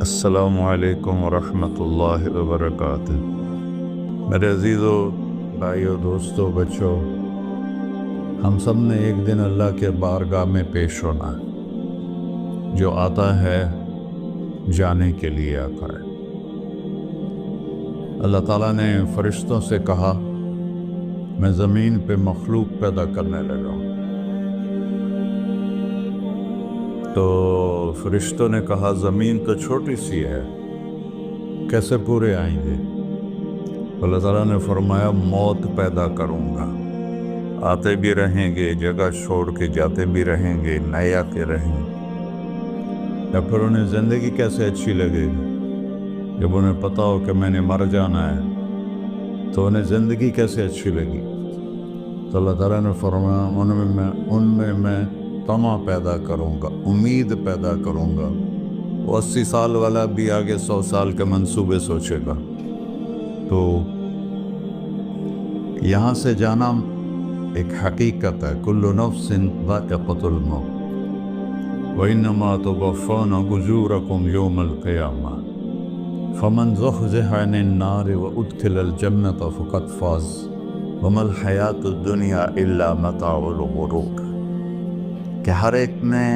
السلام علیکم ورحمۃ اللہ وبرکاتہ۔ میرے عزیزو، بھائیو، دوستو، بچوں، ہم سب نے ایک دن اللہ کے بارگاہ میں پیش ہونا ہے۔ جو آتا ہے جانے کے لیے آتا ہے۔ اللہ تعالیٰ نے فرشتوں سے کہا میں زمین پہ مخلوق پیدا کرنے لگا ہوں۔ تو فرشتوں نے کہا زمین تو چھوٹی سی ہے، کیسے پورے آئیں گے؟ اللہ تعالیٰ نے فرمایا موت پیدا کروں گا، آتے بھی رہیں گے، جگہ چھوڑ کے جاتے بھی رہیں گے، نئے آتے رہیں گے۔ یا پھر انہیں زندگی کیسے اچھی لگے گی؟ جب انہیں پتا ہو کہ میں نے مر جانا ہے تو انہیں زندگی کیسے اچھی لگی؟ تو اللہ تعالیٰ نے فرمایا ان میں میں طمع پیدا کروں گا، امید پیدا کروں گا۔ وہ 80 سال والا بھی آگے 100 سال کے منصوبے سوچے گا۔ تو یہاں سے جانا ایک حقیقت ہے، کل نفس ذائقۃ الموت وانما توفون اجورکم یوم القیامہ فمن زحزح عن النار وادخل الجنۃ فقد فاز وما الحیاۃ الدنیا الا متاع الغرور۔ کہ ہر ایک نے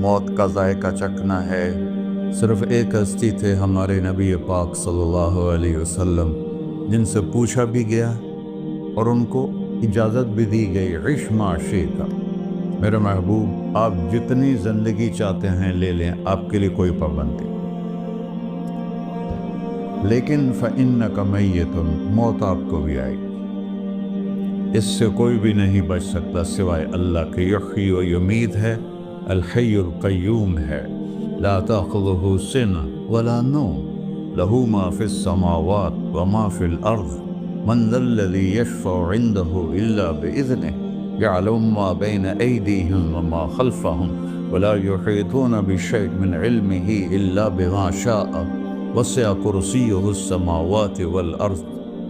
موت کا ذائقہ چکھنا ہے۔ صرف ایک ہستی تھے ہمارے نبی پاک صلی اللہ علیہ وسلم، جن سے پوچھا بھی گیا اور ان کو اجازت بھی دی گئی، عش ما شئت، میرے محبوب آپ جتنی زندگی چاہتے ہیں لے لیں، آپ کے لیے کوئی پابندی، لیکن فإنک میت، موت آپ کو بھی آئے گی۔ اس سے کوئی بھی نہیں بچ سکتا سوائے اللہ کے۔ یحیی و یمیت ہے، الحی القیوم ہے، لا تأخذہ سنہ ولا نوم، لہ ما فی السماوات وما فی الارض، من ذا الذی یشفع عندہ الا بإذنہ، یعلم ما بین ایدیہم وما خلفہم ولا یحیطون بشیء من علمہ الا بما شاء، وسع کرسیہ السماوات والارض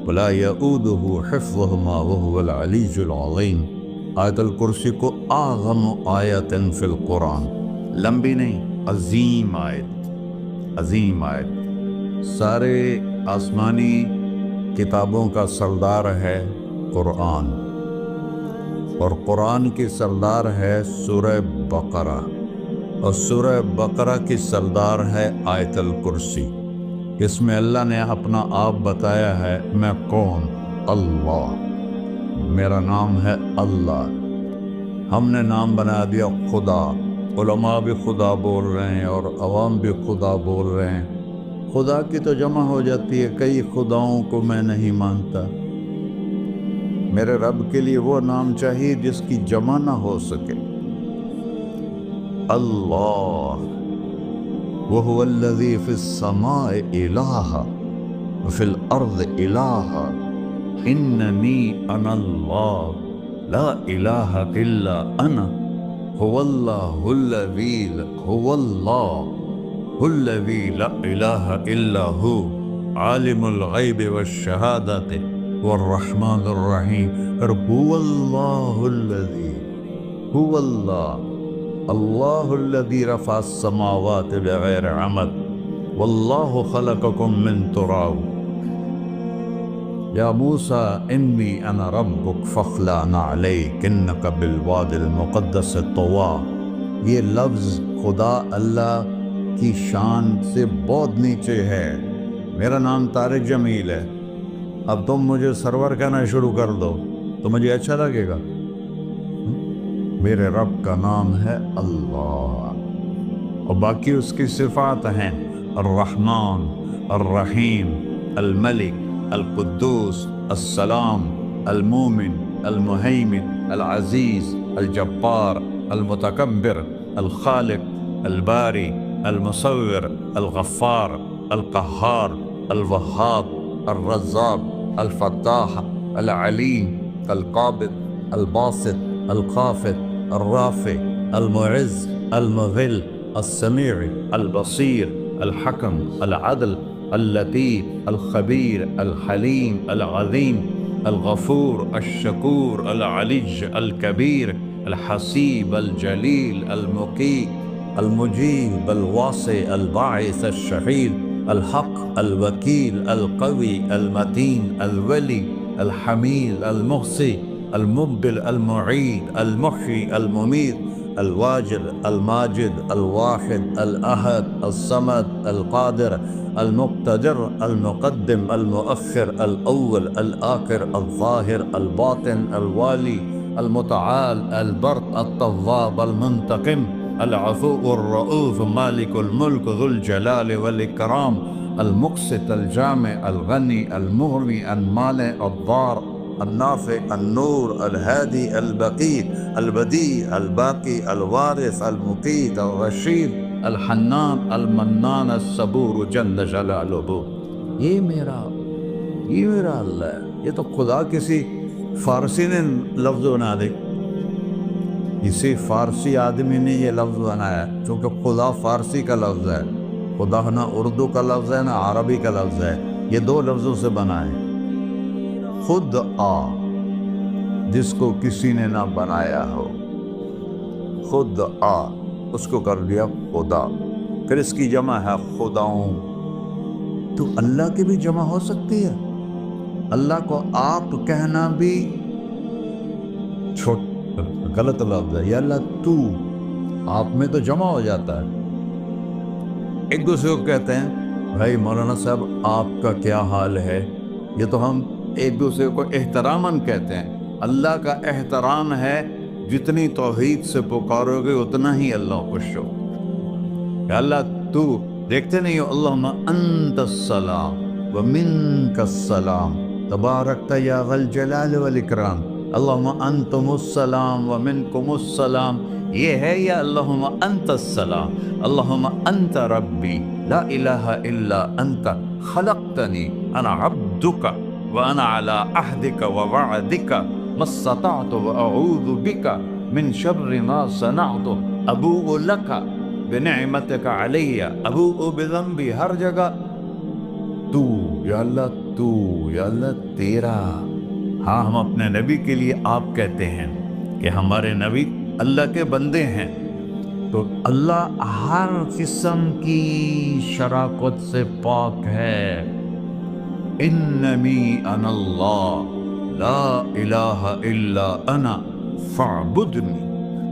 ولا یؤودہ حفظہما وہو العلی العظیم۔ آیت الکرسی کو اعظم آیت فی القرآن، لمبی نہیں، عظیم آیت، عظیم آیت۔ سارے آسمانی کتابوں کا سردار ہے قرآن، اور قرآن کی سردار ہے سورہ بقرہ، اور سورہ بقرہ کی سردار ہے آیت الکرسی۔ اس میں اللہ نے اپنا آپ بتایا ہے، میں کون؟ اللہ، میرا نام ہے اللہ۔ ہم نے نام بنا دیا خدا۔ علماء بھی خدا بول رہے ہیں اور عوام بھی خدا بول رہے ہیں۔ خدا کی تو جمع ہو جاتی ہے، کئی خداؤں کو میں نہیں مانتا۔ میرے رب کے لیے وہ نام چاہیے جس کی جمع نہ ہو سکے۔ اللہ، وَهُوَ الَّذِي فِي السَّمَاءِ إِلَٰهٌ وَفِي الْأَرْضِ إِلَٰهٌ إِنَّنِي أَنَا اللَّهُ لَا إِلَٰهَ إِلَّا أَنَا هُوَ اللَّهُ الَّذِي لَا إِلَٰهَ إِلَّا هُوَ عَالِمُ الْغَيْبِ وَالشَّهَادَةِ وَالرَّحْمَٰنُ الرَّحِيمُ۔ هُوَ اللَّهُ الَّذِي، هُوَ اللَّهُ، اللہ الذی رفع السماوات بغیر عمد واللہ خلقکم من تراب۔ یا موسیٰ انی انا ربک فاخلع نعلیک انک بالواد المقدس طویٰ۔ یہ لفظ خدا اللہ کی شان سے بہت نیچے ہے۔ میرا نام طارق جمیل ہے، اب تم مجھے سرور کہنا شروع کر دو تو مجھے اچھا لگے گا؟ میرے رب کا نام ہے اللہ، اور باقی اس کی صفات ہیں الرحمن، الرحیم، الملک، القدوس، السلام، المومن، المہیمن، العزیز، الجبار، المتکبر، الخالق، الباری، المصور، الغفار، القہار، الوہاب، الرزاق، الفتاح، العلیم، القابض، الباسط، الخافض، الرافع، المعز، المذل، السمیع، البصیر، الحکم، العدل، اللطیف، الخبیر، الحلیم، العظیم، الغفور، الشکور، العلی، الکبیر، الحسیب، الجلیل، المقیت، المجيب الواسع الباعث الشهيد الحق الوكيل القوي المتين الولي الحميد المحصي المبدل المعيد المحيي المميت الواجد الماجد الواحد الأحد الصمد القادر المقتدر المقدم المؤخر الأول الآخر الظاهر الباطن الوالي المتعال البر التواب المنتقم العفو الرؤوف مالك الملك ذو الجلال والإكرام المقسط الجامع الغني المغني المانع الضار النافع النور الهادي البقي البديع الباقي الوارث المقيت الرشيد الحنان المنان الصبور جل جلالہ. یہ میرا اللہ ہے. یہ تو خدا کسی فارسی نے لفظ بنا دے. کسی فارسی آدمی نے یہ لفظ بنایا چونکہ خدا فارسی کا لفظ ہے. خدا نہ اردو کا لفظ ہے نہ عربی کا لفظ ہے. یہ دو لفظوں سے بنا ہے. خود جس کو کسی نے نہ بنایا ہو، خود اس کو کر دیا خدا. پھر اس کی جمع ہے خداؤں. تو اللہ کی بھی جمع ہو سکتی ہے. اللہ کو آپ کہنا بھی غلط لفظ ہے. یا اللہ تو، آپ میں تو جمع ہو جاتا ہے. ایک دوسرے کو کہتے ہیں بھائی مولانا صاحب آپ کا کیا حال ہے. یہ تو ہم ایک دوسرے کو احتراماً کہتے ہیں. اللہ کا احترام ہے جتنی توحید سے پکارو گے اتنا ہی اللہ خوش ہو. کہ اللہ تو دیکھتے نہیں ہو اللہم انت السلام ومنک السلام تبارکت یا ذا الجلال والاکرام. اللہم انتم السلام ومنکم السلام یہ ہے. یا اللہم انت السلام اللہم انت ربی لا الہ الا انت خلقتنی انا عبدک وانا علی عہدک ووعدک ما استطعت واعوذ بک من شر ما صنعت ابوء لک بنعمتک علی ابوء بذنبی. ہر جگہ تو یا اللہ تو یا اللہ تیرا. ہاں ہم اپنے نبی کے لیے آپ کہتے ہیں کہ ہمارے نبی اللہ کے بندے ہیں. تو اللہ ہر قسم کی شراکت سے پاک ہے. اننی انا اللہ لا الہ الا انا فاعبدنی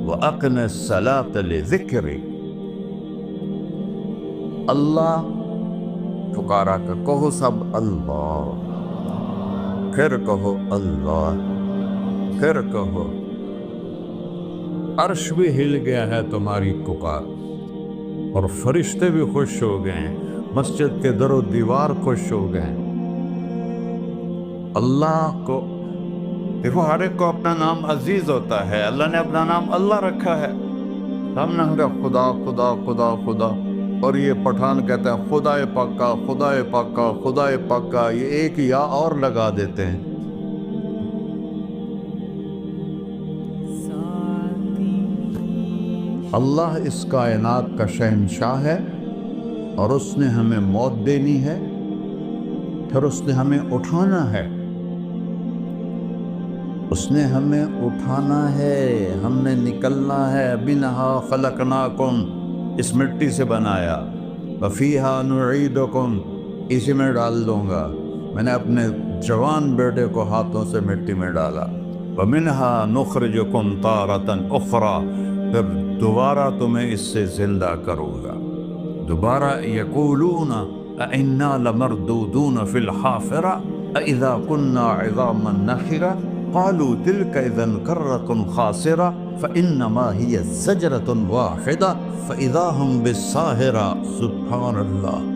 واقم الصلاۃ لذکری. اللہ پکارا کر کہو سب اللہ، پھر کہو اللہ، پھر کہو. عرش بھی ہل گیا ہے تمہاری پکار اور فرشتے بھی خوش ہو گئے ہیں. مسجد کے در و دیوار خوش ہو گئے ہیں. اللہ کو دیکھو ہر ایک کو اپنا نام عزیز ہوتا ہے. اللہ نے اپنا نام اللہ رکھا ہے. ہم نے کہا خدا خدا خدا خدا. اور یہ پٹھان کہتے ہیں خدا پاکا خدا پاکا خدا پاکا. یہ ایک یا اور لگا دیتے ہیں. اللہ اس کائنات کا شہنشاہ ہے اور اس نے ہمیں موت دینی ہے، پھر اس نے ہمیں اٹھانا ہے. اس نے ہمیں اٹھانا ہے، ہم نے نکلنا ہے. منہا خلقناکم، اس مٹی سے بنایا. وفیہا نعیدکم، اسی میں ڈال دوں گا. میں نے اپنے جوان بیٹے کو ہاتھوں سے مٹی میں ڈالا. ومنہا نخرجکم تارۃ اخری، پھر دوبارہ تمہیں اس سے زندہ کروں گا. دوبارہ یقولون اِنَّا لَمَرْدُودُونَ فِي الْحَافِرَةِ أَإِذَا كُنَّا عِظَامًا نَخِرَةً قَالُوا تِلْكَ إِذًا كَرَّةٌ خَاسِرَةٌ فَإِنَّمَا هِيَ زَجْرَةٌ وَاحِدَةٌ فَإِذَا هُمْ بِالسَّاهِرَةِ. سبحان اللہ.